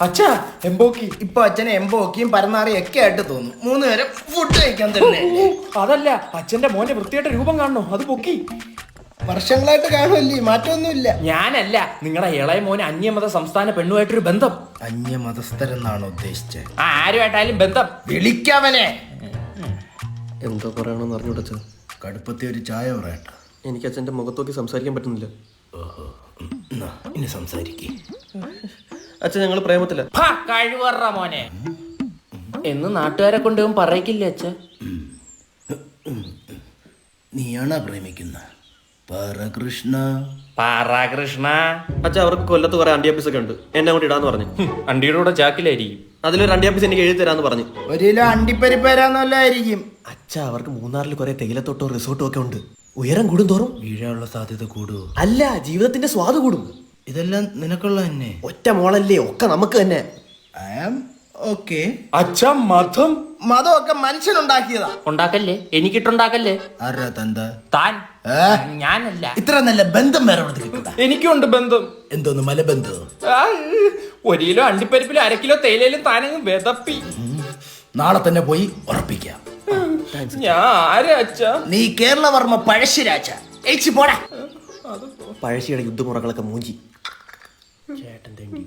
അച്ഛാ എംബോക്കി. ഇപ്പൊ അച്ഛനെ എംബോക്കിയും പരന്നാറിയും ഒക്കെ ആയിട്ട് തോന്നും. 3 നേരം ഫുഡ് കഴിക്കാൻ തന്നെ. അതല്ല, അച്ഛന്റെ മോന്റെ വൃത്തിയായിട്ട് രൂപം കാണണോ? അത് പൊക്കി. വർഷങ്ങളായിട്ട് കാണുമല്ലേ, മാറ്റമൊന്നുമില്ല. ഞാനല്ല, നിങ്ങളെ ഇളയ മോന് അന്യമത സംസ്ഥാന പെണ്ണുമായിട്ടൊരു ബന്ധം. അന്യമതസ്ഥരെന്നാണോ ഉദ്ദേശിച്ചത്? ആരുമായിട്ടായാലും ബന്ധം. വിളിക്കവനെ. എന്തോ പറയണമെന്ന് അറിഞ്ഞൂടച്ച. കടുപ്പത്തി ഒരു ചായ പറയട്ടെ. എനിക്ക് അച്ഛൻ്റെ മുഖത്തോക്കി സംസാരിക്കാൻ പറ്റുന്നില്ല. ഓഹോ, ഇനി സംസാരിക്കേ. അച്ഛൻ ഞങ്ങൾ പ്രേമത്തില്ല. കഴിവറ മോനെ എന്ന് നാട്ടുകാരെ കൊണ്ട് പറയിക്കില്ല അച്ഛ. നീയാണോ പ്രേമിക്കുന്ന? പരകൃഷ്ണ. അച്ഛ, അവർക്ക് കൊല്ലത്ത് കുറെ അണ്ടിയാപ്പീസ് ഒക്കെ ഉണ്ട്, എന്നെ കൂടി ഇടാന്ന് പറഞ്ഞു. അണ്ടിയുടെ കൂടെ ചാക്കിലായിരിക്കും. അതിലൊരു അണ്ടിയാപ്പീസ് എനിക്ക് എഴുതി തരാന്ന് പറഞ്ഞു. 1 കിലോ അണ്ടിപ്പരിപ്പ് തരാന്നല്ലായിരിക്കും. അച്ഛ, അവർക്ക് മൂന്നാറിൽ കുറെ തേയിലത്തോട്ടോ റിസോർട്ടും ഒക്കെ ഉണ്ട്. ഉയരം കൂടുന്തോറും വീഴാനുള്ള സാധ്യത കൂടുവോ? അല്ല, ജീവിതത്തിന്റെ സ്വാദ് കൂടും. ഇതെല്ലാം നിനക്കുള്ള തന്നെ. ഒറ്റ മോളല്ലേ, ഒക്കെ നമുക്ക് തന്നെ. I am okay. അച്ഛ മതം മതമൊക്കെ മനുഷ്യനുണ്ടാക്കിയതാ. ഉണ്ടാക്കല്ലേ, എനിക്കിട്ടുണ്ടാക്കല്ലേ. ആരാ തന്ത? താൻ. ഞാനല്ല. ഇത്ര നല്ല ബന്ധം വേറെ കിട്ടൂടാ. എനിക്കുണ്ട് ബന്ധം. എന്തോന്ന് മലബന്ധം? 1 കിലോ അണ്ടിപ്പരിപ്പിലും 1/2 കിലോ തേയിലയിലും താനങ്ങ് വിതപ്പി. നാളെ തന്നെ പോയി ഉറപ്പിക്കാം. ഞാൻ ആരാ അച്ഛ? നീ കേരളവർമ്മ പഴശ്ശിരാജ. പോടാ. പഴശ്ശിയുടെ യുദ്ധമുറകളൊക്കെ മൂഞ്ചി. ചേട്ടൻ തേണ്ടി